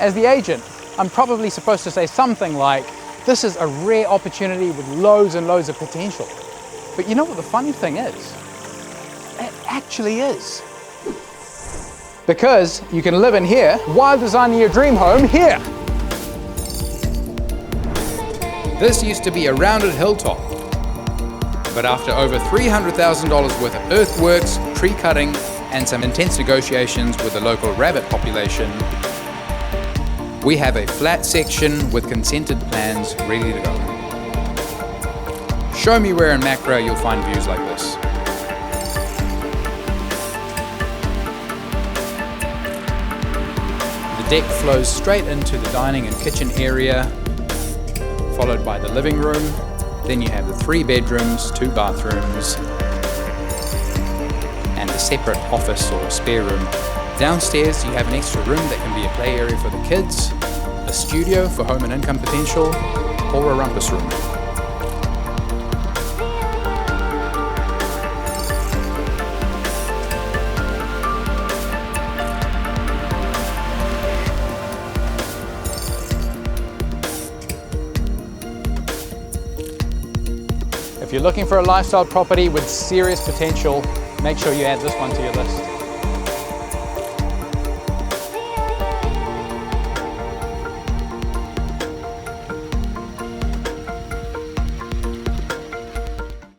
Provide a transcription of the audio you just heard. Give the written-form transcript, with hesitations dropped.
As the agent, I'm probably supposed to say something like, this is a rare opportunity with loads and loads of potential. But you know what the funny thing is? It actually is. Because you can live in here while designing your dream home here. This used to be a rounded hilltop, but after over $300,000 worth of earthworks, tree cutting, and some intense negotiations with the local rabbit population, we have a flat section with consented plans ready to go. Show me where in Makara you'll find views like this. The deck flows straight into the dining and kitchen area, followed by the living room. Then you have the 3 bedrooms, 2 bathrooms, and a separate office or spare room. Downstairs you have an extra room that can be a play area for the kids, a studio for home and income potential, or a rumpus room. If you're looking for a lifestyle property with serious potential, make sure you add this one to your list.